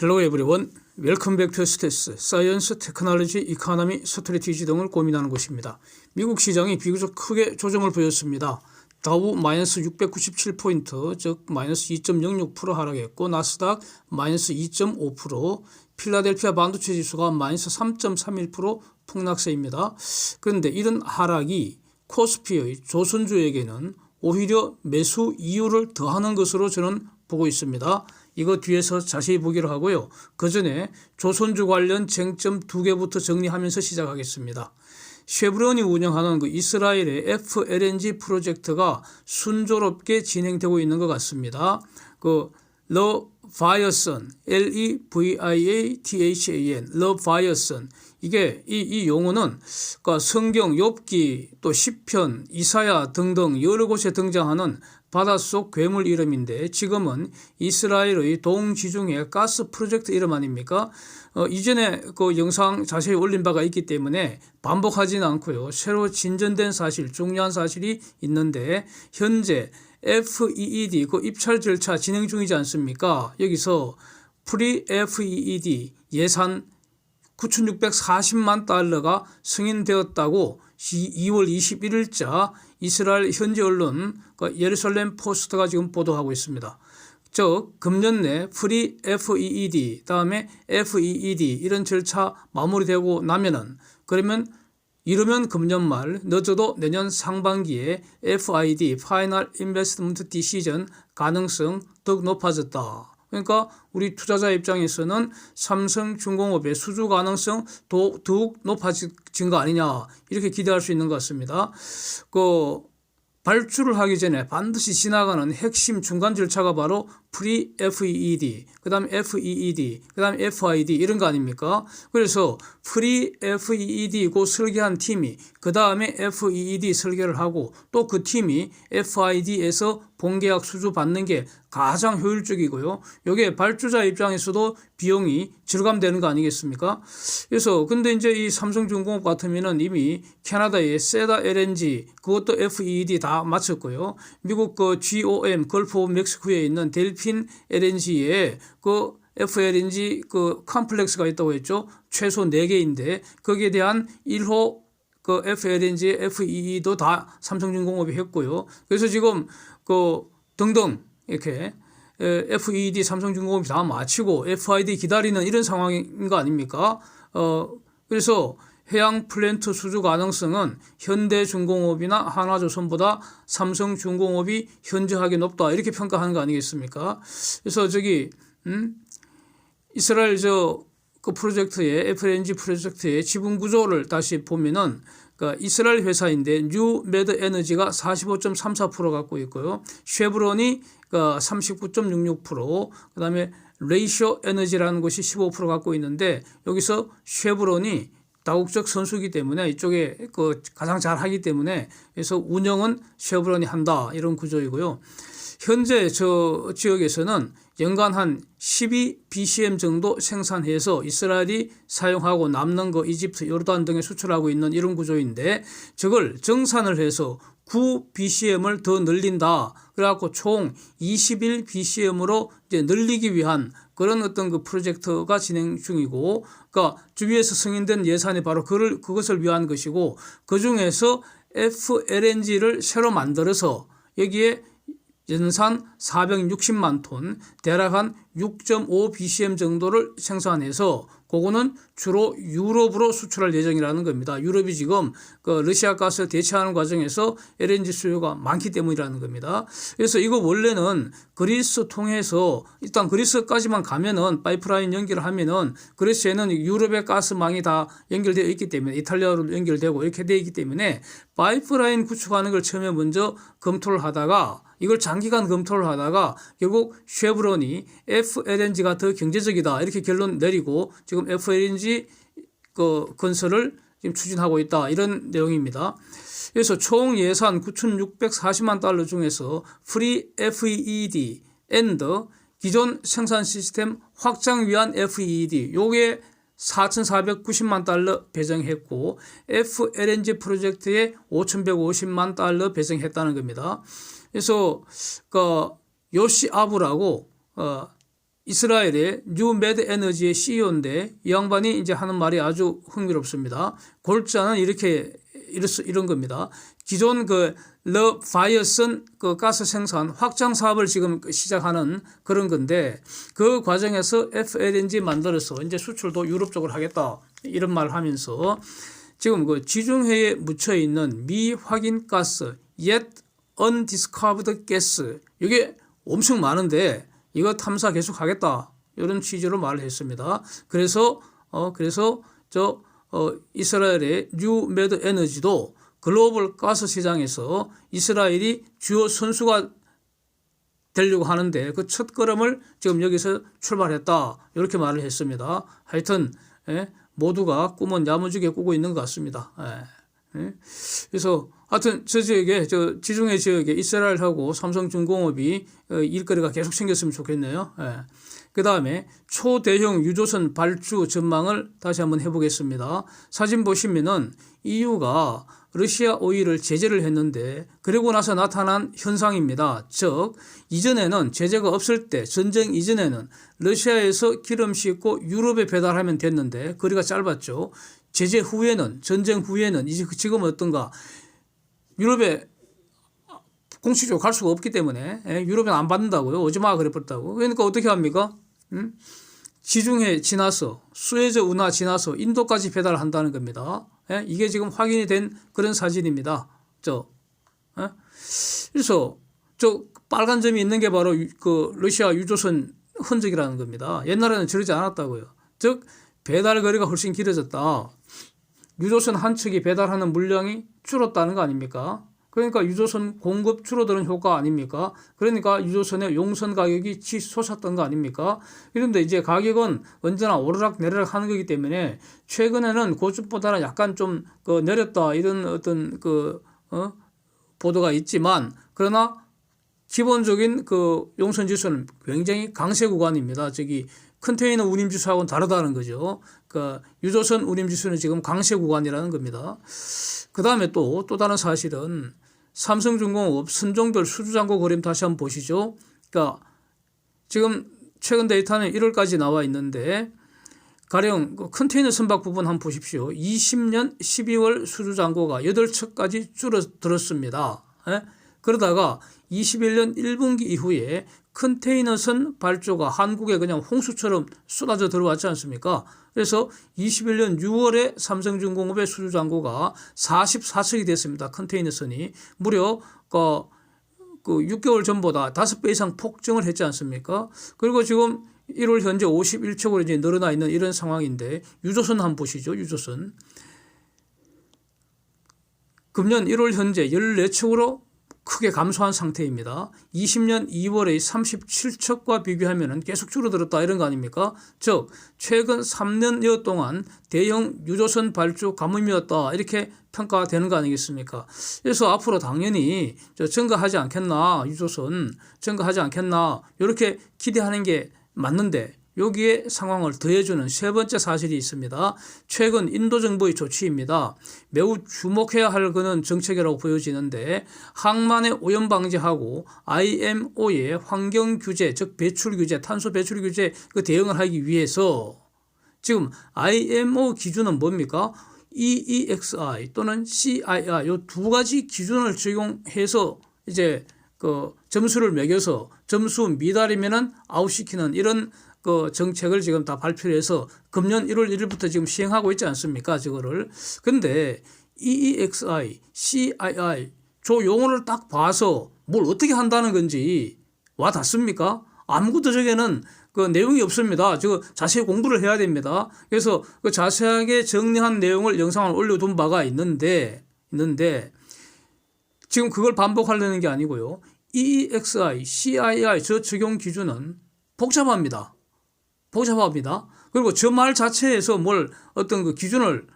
Hello everyone. Welcome back to STS, 사이언스, 테크놀로지, 이코노미, 스트래티지 등을 고민하는 곳입니다. 미국 시장이 비교적 크게 조정을 보였습니다. 다우 마이너스 697포인트, 즉 마이너스 2.06% 하락했고 나스닥 마이너스 2.5%, 필라델피아 반도체 지수가 마이너스 3.31% 폭락세입니다. 그런데 이런 하락이 코스피의 조선주에게는 오히려 매수 이유를 더하는 것으로 저는 보고 있습니다. 이거 뒤에서 자세히 보기로 하고요. 그 전에 조선주 관련 쟁점 두 개부터 정리하면서 시작하겠습니다. 쉐브론이 운영하는 그 이스라엘의 FLNG 프로젝트가 순조롭게 진행되고 있는 것 같습니다. 그 레비아탄, Leviathan, 레비아탄. 이게 이 용어는 그러니까 성경, 욥기, 또 시편, 이사야 등등 여러 곳에 등장하는 바닷속 괴물 이름인데 지금은 이스라엘의 동지중해 가스 프로젝트 이름 아닙니까? 이전에 그 영상 자세히 올린 바가 있기 때문에 반복하지는 않고요. 새로 진전된 사실, 중요한 사실이 있는데 현재 FEED 그 입찰 절차 진행 중이지 않습니까? 여기서 프리-FEED 예산 9,640만 달러가 승인되었다고 2월 21일자 이스라엘 현지 언론 예루살렘 포스트가 지금 보도하고 있습니다. 즉 금년 내 프리 FEED 다음에 FEED 이런 절차 마무리되고 나면은 그러면 이르면 금년 말 늦어도 내년 상반기에 FID Final Investment Decision 가능성 더욱 높아졌다. 그러니까 우리 투자자 입장에서는 삼성중공업의 수주 가능성 더욱 높아진 거 아니냐 이렇게 기대할 수 있는 것 같습니다. 발주를 하기 전에 반드시 지나가는 핵심 중간 절차가 바로 프리-FEED, 그 다음에 FEED, 그 다음에 FID 이런 거 아닙니까? 그래서 프리-FEED 고 설계한 팀이 그 다음에 FEED 설계를 하고 또 그 팀이 FID에서 본계약 수주 받는 게 가장 효율적이고요. 이게 발주자 입장에서도 비용이 절감되는 거 아니겠습니까? 그래서 근데 이제 이 삼성중공업 같으면은 이미 캐나다의 세다 LNG 그것도 FEED 다 마쳤고요. 미국 그 GOM 걸프 오브 멕시코에 있는 델핀 LNG에 그 FLNG 그 컴플렉스가 있다고 했죠. 최소 4개인데 거기에 대한 1호 그 FLNG, FEE도 다 삼성중공업이 했고요. 그래서 지금 그 등등 이렇게 FED 삼성중공업이 다 마치고 FID 기다리는 이런 상황인 거 아닙니까? 그래서 해양 플랜트 수주 가능성은 현대중공업이나 한화조선보다 삼성중공업이 현저하게 높다 이렇게 평가하는 거 아니겠습니까? 그래서 이스라엘 그 프로젝트의 FLNG 프로젝트의 지분 구조를 다시 보면은 그러니까 이스라엘 회사인데 뉴메드 에너지가 45.34% 갖고 있고요. 쉐브론이 39.66%, 그다음에 레이쇼 에너지라는 곳이 15% 갖고 있는데 여기서 쉐브론이 다국적 선수이기 때문에 이쪽에 가장 잘하기 때문에 그래서 운영은 쉐브론이 한다 이런 구조이고요. 현재 저 지역에서는 연간 한 12BCM 정도 생산해서 이스라엘이 사용하고 남는 거 이집트, 요르단 등에 수출하고 있는 이런 구조인데 저걸 정산을 해서 9BCM을 더 늘린다. 그래갖고 총 21BCM으로 이제 늘리기 위한 그런 어떤 그 프로젝트가 진행 중이고, 그러니까 주위에서 승인된 예산이 바로 그것을 위한 것이고, 그 중에서 FLNG를 새로 만들어서 여기에 연산 460만 톤, 대략 한 6.5BCM 정도를 생산해서 그거는 주로 유럽으로 수출할 예정이라는 겁니다. 유럽이 지금 러시아 가스를 대체하는 과정에서 LNG 수요가 많기 때문이라는 겁니다. 그래서 이거 원래는 그리스 통해서 일단 그리스까지만 가면은 파이프라인 연결을 하면은 그리스에는 유럽의 가스망이 다 연결되어 있기 때문에 이탈리아로 연결되고 이렇게 되어 있기 때문에 파이프라인 구축하는 걸 처음에 먼저 검토를 하다가 이걸 장기간 검토를 하다가 결국 쉐브론이 FLNG가 더 경제적이다 이렇게 결론 내리고 지금 FLNG 건설을 지금 추진하고 있다 이런 내용입니다. 그래서 총 예산 9,640만 달러 중에서 프리 FEED and 기존 생산 시스템 확장 위한 FEED 요게 4,490만 달러 배정했고 FLNG 프로젝트에 5,150만 달러 배정했다는 겁니다. 그래서 요시 아부라고 이스라엘의 뉴 매드 에너지의 CEO인데 이 양반이 이제 하는 말이 아주 흥미롭습니다. 골자는 이런 겁니다. 기존 그 러파이어슨 그 가스 생산 확장 사업을 지금 시작하는 그런 건데 그 과정에서 FLNG 만들어서 이제 수출도 유럽 쪽으로 하겠다 이런 말 하면서 지금 그 지중해에 묻혀 있는 미확인 가스 yet undiscovered gas 이게 엄청 많은데 이거 탐사 계속 하겠다 이런 취지로 말을 했습니다. 그래서 이스라엘의 뉴 매드 에너지도 글로벌 가스 시장에서 이스라엘이 주요 선수가 되려고 하는데 그 첫걸음을 지금 여기서 출발했다 이렇게 말을 했습니다. 하여튼 모두가 꿈은 야무지게 꾸고 있는 것 같습니다. 그래서 하여튼 저 지역에 지중해 지역에 이스라엘하고 삼성중공업이 일거리가 계속 생겼으면 좋겠네요. 그 다음에 초대형 유조선 발주 전망을 다시 한번 해보겠습니다. 사진 보시면은 EU가 러시아 오일을 제재를 했는데 그리고 나서 나타난 현상입니다. 즉 이전에는 제재가 없을 때 전쟁 이전에는 러시아에서 기름 싣고 유럽에 배달하면 됐는데 거리가 짧았죠. 제재 후에는 전쟁 후에는 이제 지금 어떤가 유럽에 공식적으로 갈 수가 없기 때문에 유럽에 안 받는다고요. 오지 마 그래버렸다고. 그러니까 어떻게 합니까? 지중해 지나서 수에즈 운하 지나서 인도까지 배달한다는 겁니다. 이게 지금 확인이 된 그런 사진입니다. 그래서 저 빨간 점이 있는 게 바로 그 러시아 유조선 흔적이라는 겁니다. 옛날에는 저러지 않았다고요. 즉 배달 거리가 훨씬 길어졌다. 유조선 한 척이 배달하는 물량이 줄었다는 거 아닙니까? 그러니까 유조선 공급 줄어드는 효과 아닙니까? 그러니까 유조선의 용선 가격이 치솟았던 거 아닙니까? 그런데 이제 가격은 언제나 오르락 내리락 하는 거기 때문에 최근에는 고점보다는 약간 좀 내렸다 이런 어떤 보도가 있지만 그러나 기본적인 그 용선 지수는 굉장히 강세 구간입니다. 컨테이너 운임 지수하고는 다르다는 거죠. 그러니까 유조선 운임 지수는 지금 강세 구간이라는 겁니다. 그 다음에 또 다른 사실은 삼성중공업 선종별 수주잔고 거래량 다시 한번 보시죠. 그러니까 지금 최근 데이터는 1월까지 나와 있는데 가령 컨테이너 선박 부분 한번 보십시오. 20년 12월 수주잔고가 8척까지 줄어들었습니다. 그러다가 21년 1분기 이후에 컨테이너선 발주가 한국에 그냥 홍수처럼 쏟아져 들어왔지 않습니까? 그래서 21년 6월에 삼성중공업의 수주잔고가 44척이 됐습니다. 컨테이너선이 무려 그 6개월 전보다 5배 이상 폭증을 했지 않습니까? 그리고 지금 1월 현재 51척으로 이제 늘어나 있는 이런 상황인데 유조선 한번 보시죠. 유조선. 금년 1월 현재 14척으로 크게 감소한 상태입니다. 20년 2월의 37척과 비교하면 계속 줄어들었다 이런 거 아닙니까? 즉 최근 3년여 동안 대형 유조선 발주 가뭄이었다 이렇게 평가되는 거 아니겠습니까? 그래서 앞으로 당연히 증가하지 않겠나 유조선 증가하지 않겠나 이렇게 기대하는 게 맞는데 여기에 상황을 더해주는 세 번째 사실이 있습니다. 최근 인도 정부의 조치입니다. 매우 주목해야 할 그는 정책이라고 보여지는데 항만의 오염 방지하고 IMO의 환경 규제, 즉 배출 규제, 탄소 배출 규제 그 대응을 하기 위해서 지금 IMO 기준은 뭡니까? EEXI 또는 CII 이 두 가지 기준을 적용해서 이제 그 점수를 매겨서 점수 미달이면은 아웃시키는 이런 그 정책을 지금 다 발표를 해서 금년 1월 1일부터 지금 시행하고 있지 않습니까? 저거를. 근데 EEXI, CII 저 용어를 딱 봐서 뭘 어떻게 한다는 건지 와 닿습니까? 아무것도 저게는 그 내용이 없습니다. 저 자세히 공부를 해야 됩니다. 그래서 그 자세하게 정리한 내용을 영상을 올려둔 바가 있는데 지금 그걸 반복하려는 게 아니고요. EEXI, CII 저 적용 기준은 복잡합니다. 그리고 저 말 자체에서 뭘 어떤 그 기준을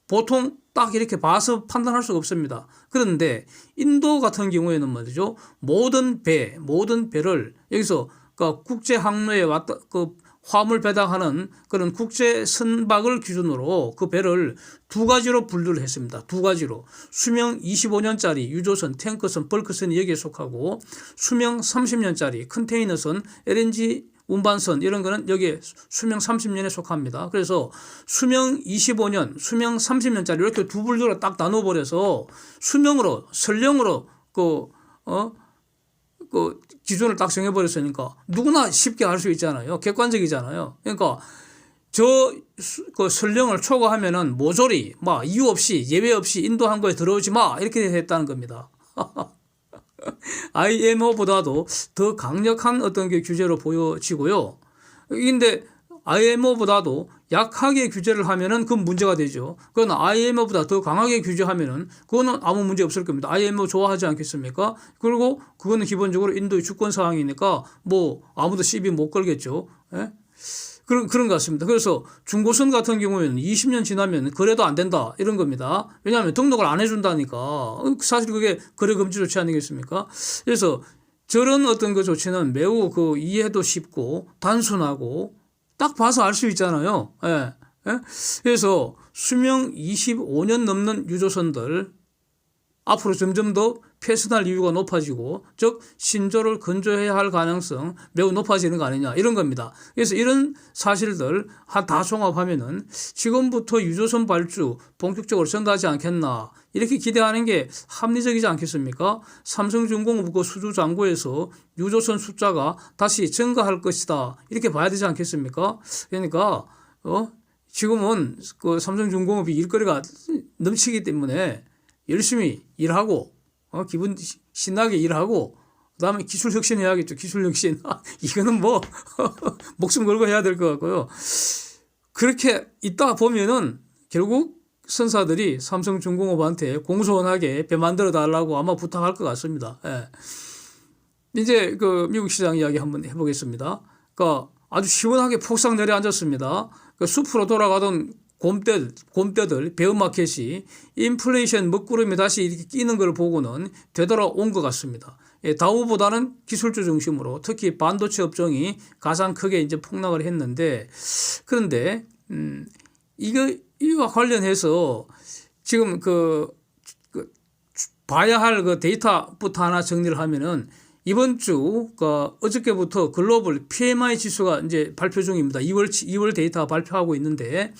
보통 딱 이렇게 봐서 판단할 수가 없습니다. 그런데 인도 같은 경우에는 말이죠. 모든 배를 여기서 그 국제 항로에 왔다 그 화물 배당하는 그런 국제 선박을 기준으로 그 배를 두 가지로 분류를 했습니다. 두 가지로. 수명 25년짜리 유조선, 탱커선, 벌크선이 여기에 속하고 수명 30년짜리 컨테이너선, LNG 운반선 이런 거는 여기에 수명 30년에 속합니다. 그래서 수명 25년, 수명 30년짜리 이렇게 두 분류로 딱 나눠버려서 수명으로, 설령으로 그 기준을 딱 정해버렸으니까 누구나 쉽게 알 수 있잖아요. 객관적이잖아요. 그러니까 그 설령을 초과하면은 모조리 막 이유 없이 예외 없이 인도 항구에 들어오지 마 이렇게 했다는 겁니다. IMO보다도 더 강력한 어떤 게 규제로 보여지고요. 근데 IMO보다도 약하게 규제를 하면은 그건 문제가 되죠. 그건 IMO보다 더 강하게 규제하면은 그거는 아무 문제 없을 겁니다. IMO 좋아하지 않겠습니까? 그리고 그거는 기본적으로 인도의 주권 사항이니까 뭐 아무도 시비 못 걸겠죠. 예? 그런 것 같습니다. 그래서 중고선 같은 경우에는 20년 지나면 거래도 안 된다 이런 겁니다. 왜냐하면 등록을 안 해준다니까. 사실 그게 거래 금지 조치 아니겠습니까? 그래서 저런 어떤 그 조치는 매우 그 이해도 쉽고 단순하고 딱 봐서 알 수 있잖아요. 예. 예? 그래서 수명 25년 넘는 유조선들 앞으로 점점 더 폐선할 이유가 높아지고 즉 신조를 건조해야 할 가능성 매우 높아지는 거 아니냐 이런 겁니다. 그래서 이런 사실들 다 종합하면은 지금부터 유조선 발주 본격적으로 전개하지 않겠나 이렇게 기대하는 게 합리적이지 않겠습니까? 삼성중공업 그 수주 잔고에서 유조선 숫자가 다시 증가할 것이다 이렇게 봐야 되지 않겠습니까? 그러니까 지금은 그 삼성중공업이 일거리가 넘치기 때문에 열심히 일하고 기분 신나게 일하고 그다음에 기술 혁신해야겠죠. 기술 혁신. 이거는 뭐 목숨 걸고 해야 될 것 같고요. 그렇게 있다 보면은 결국 선사들이 삼성중공업한테 공손하게 배 만들어 달라고 아마 부탁할 것 같습니다. 예. 이제 그 미국 시장 이야기 한번 해보겠습니다. 그러니까 아주 시원하게 폭삭 내려앉았습니다. 그 숲으로 돌아가던 곰떼들 베어마켓이 인플레이션 먹구름이 다시 이렇게 끼는 걸 보고는 되돌아온 것 같습니다. 다우보다는 기술주 중심으로 특히 반도체 업종이 가장 크게 이제 폭락을 했는데 그런데 이와 관련해서 지금 봐야 할 그 데이터부터 하나 정리를 하면은 이번 주 어저께부터 글로벌 PMI 지수가 이제 발표 중입니다. 2월 데이터 발표하고 있는데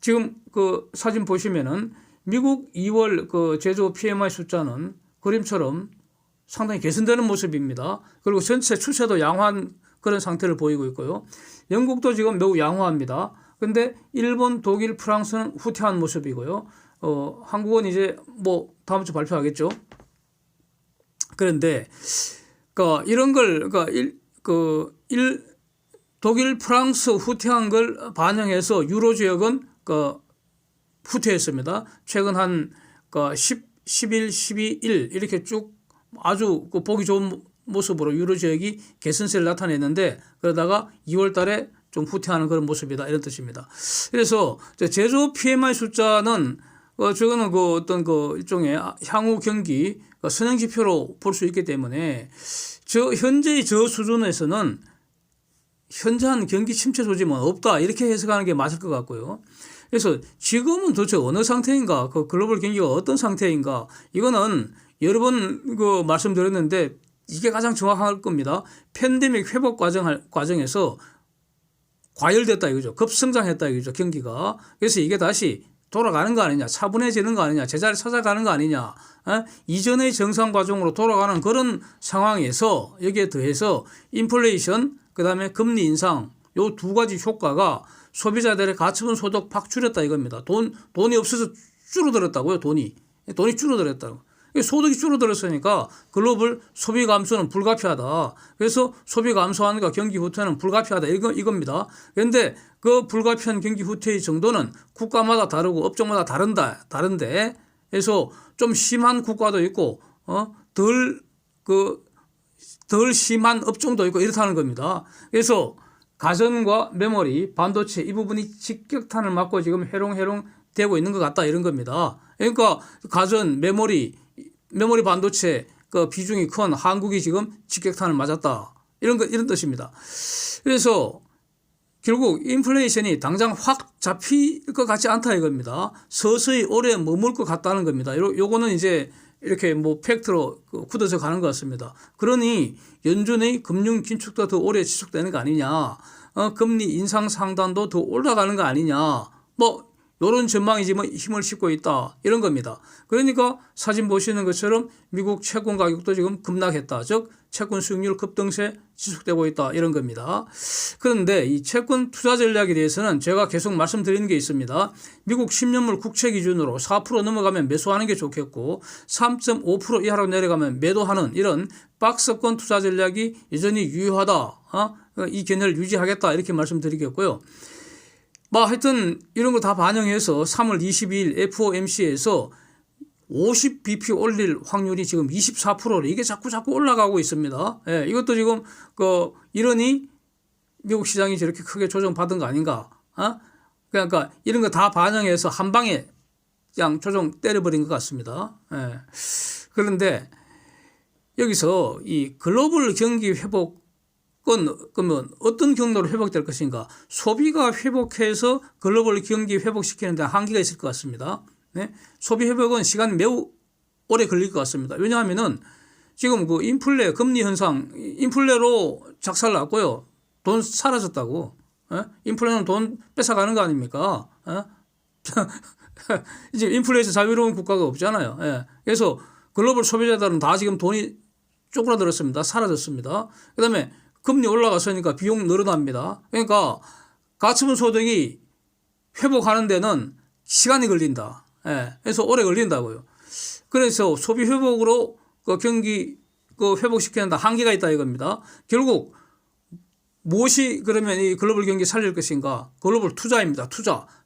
지금 그 사진 보시면은 미국 2월 그 제조 PMI 숫자는 그림처럼 상당히 개선되는 모습입니다. 그리고 전체 추세도 양호한 그런 상태를 보이고 있고요. 영국도 지금 매우 양호합니다. 근데 일본, 독일, 프랑스는 후퇴한 모습이고요. 한국은 이제 뭐 다음 주 발표하겠죠. 그런데 이런 걸 독일, 프랑스 후퇴한 걸 반영해서 유로 지역은 후퇴했습니다. 최근 한 11, 12일 이렇게 쭉 아주 보기 좋은 모습으로 유로 지역이 개선세를 나타냈는데 그러다가 2월 달에 좀 후퇴하는 그런 모습이다 이런 뜻입니다. 그래서 제조 PMI 숫자는 저거는 어떤 일종의 향후 경기 선행 지표로 볼 수 있기 때문에 현재의 저 수준에서는 현저한 경기 침체 소지는 없다 이렇게 해석하는 게 맞을 것 같고요. 그래서 지금은 도대체 어느 상태인가, 그 글로벌 경기가 어떤 상태인가, 이거는 여러 번 말씀드렸는데 이게 가장 정확할 겁니다. 팬데믹 회복 과정에서 과열됐다 이거죠. 급성장했다 이거죠. 경기가. 그래서 이게 다시 돌아가는 거 아니냐, 차분해지는 거 아니냐, 제자리 찾아가는 거 아니냐, 이전의 정상 과정으로 돌아가는 그런 상황에서 여기에 더해서 인플레이션, 그다음에 금리 인상 요 두 가지 효과가 소비자들의 가처분 소득 팍 줄였다 이겁니다. 돈이 없어서 줄어들었다고요. 돈이 줄어들었다고. 소득이 줄어들었으니까 글로벌 소비 감소는 불가피하다. 그래서 소비 감소하는가 경기 후퇴는 불가피하다 이겁니다. 그런데 그 불가피한 경기 후퇴의 정도는 국가마다 다르고 업종마다 다른데 그래서 좀 심한 국가도 있고 덜 심한 업종도 있고 이렇다는 겁니다. 그래서 가전과 메모리, 반도체 이 부분이 직격탄을 맞고 지금 해롱해롱 되고 있는 것 같다 이런 겁니다. 그러니까 가전, 메모리 반도체 그 비중이 큰 한국이 지금 직격탄을 맞았다 이런 뜻입니다. 그래서 결국 인플레이션이 당장 확 잡힐 것 같지 않다 이겁니다. 서서히 오래 머물 것 같다는 겁니다. 요거는 이제 이렇게 뭐 팩트로 굳어져 가는 것 같습니다. 그러니 연준의 금융 긴축도 더 오래 지속되는 거 아니냐, 금리 인상 상단도 더 올라가는 거 아니냐, 뭐 이런 전망이 지금 힘을 싣고 있다 이런 겁니다. 그러니까 사진 보시는 것처럼 미국 채권 가격도 지금 급락했다. 즉 채권 수익률 급등세 지속되고 있다 이런 겁니다. 그런데 이 채권 투자 전략에 대해서는 제가 계속 말씀드리는 게 있습니다. 미국 10년물 국채 기준으로 4% 넘어가면 매수하는 게 좋겠고 3.5% 이하로 내려가면 매도하는 이런 박스권 투자 전략이 여전히 유효하다. 이 견해를 유지하겠다 이렇게 말씀드리겠고요. 뭐 하여튼 이런 거 다 반영해서 3월 22일 FOMC에서 50bp 올릴 확률이 지금 24%래. 이게 자꾸 올라가고 있습니다. 예, 이것도 지금 이러니 미국 시장이 저렇게 크게 조정받은 거 아닌가? 그러니까 이런 거 다 반영해서 한 방에 그냥 조정 때려버린 것 같습니다. 예. 그런데 여기서 이 글로벌 경기 회복 그러면 어떤 경로로 회복될 것인가? 소비가 회복해서 글로벌 경기 회복시키는 데 한계가 있을 것 같습니다. 네? 소비 회복은 시간이 매우 오래 걸릴 것 같습니다. 왜냐하면은 지금 그 인플레 금리 현상, 인플레로 작살났고요. 돈 사라졌다고. 인플레는 돈 뺏어가는 거 아닙니까? 이제 인플레에서 자유로운 국가가 없잖아요. 그래서 글로벌 소비자들은 다 지금 돈이 쪼그라들었습니다. 사라졌습니다. 그다음에 금리 올라갔으니까 비용 늘어납니다. 그러니까 가처분 소득이 회복하는 데는 시간이 걸린다. 그래서 오래 걸린다고요. 그래서 소비 회복으로 경기 회복시키는 데 한계가 있다 이겁니다. 결국 무엇이 그러면 이 글로벌 경기 살릴 것인가? 글로벌 투자입니다.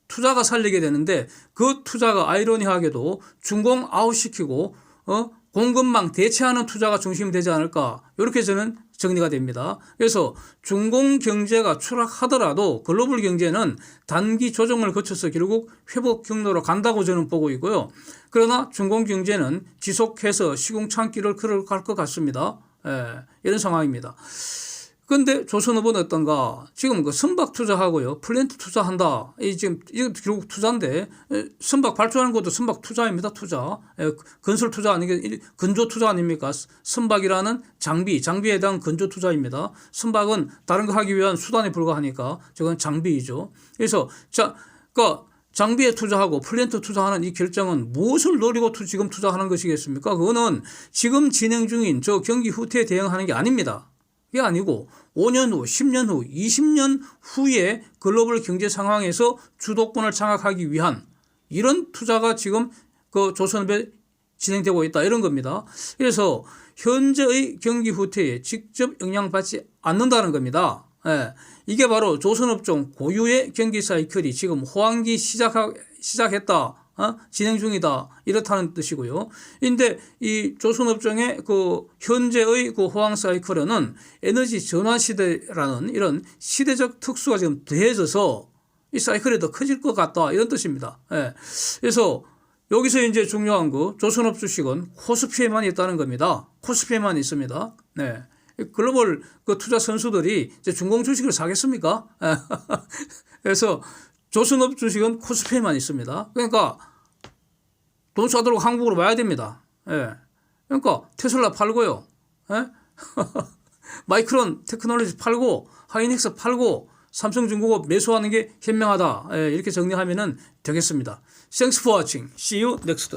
투자가 살리게 되는데 그 투자가 아이러니하게도 준공 아웃시키고 공급망 대체하는 투자가 중심이 되지 않을까, 이렇게 저는 정리가 됩니다. 그래서 중공 경제가 추락하더라도 글로벌 경제는 단기 조정을 거쳐서 결국 회복 경로로 간다고 저는 보고 있고요. 그러나 중공 경제는 지속해서 시궁창길을 걸어갈 것 같습니다. 이런 상황입니다. 그런데 조선업은 어떤가? 지금 그 선박 투자하고요, 플랜트 투자한다. 이거 결국 투자인데, 선박 발주하는 것도 선박 투자입니다. 투자. 건설 투자 아니게 건조 투자 아닙니까? 선박이라는 장비에 해당 건조 투자입니다. 선박은 다른 거 하기 위한 수단에 불과하니까 저건 장비이죠. 그래서 장비에 투자하고 플랜트 투자하는 이 결정은 무엇을 노리고 지금 투자하는 것이겠습니까? 그거는 지금 진행 중인 저 경기 후퇴에 대응하는 게 아닙니다. 그게 아니고 5년 후, 10년 후, 20년 후에 글로벌 경제 상황에서 주도권을 장악하기 위한 이런 투자가 지금 조선업에 진행되고 있다 이런 겁니다. 그래서 현재의 경기 후퇴에 직접 영향받지 않는다는 겁니다. 이게 바로 조선업종 고유의 경기 사이클이 지금 호황기 시작했다. 진행 중이다 이렇다는 뜻이고요. 근데 이 조선업종의 현재의 호황 사이클에는 에너지 전환 시대라는 이런 시대적 특수가 지금 더해져서 이 사이클이 더 커질 것 같다 이런 뜻입니다. 그래서 여기서 이제 중요한 거, 조선업 주식은 코스피에만 있다는 겁니다. 코스피에만 있습니다. 글로벌 투자 선수들이 이제 중공 주식을 사겠습니까? 그래서 조선업 주식은 코스피에만 있습니다. 그러니까 돈 쏴들고 한국으로 와야 됩니다. 그러니까 테슬라 팔고요. 마이크론 테크놀로지 팔고 하이닉스 팔고 삼성중공업 매수하는 게 현명하다. 이렇게 정리하면 되겠습니다. Thanks for watching. See you next.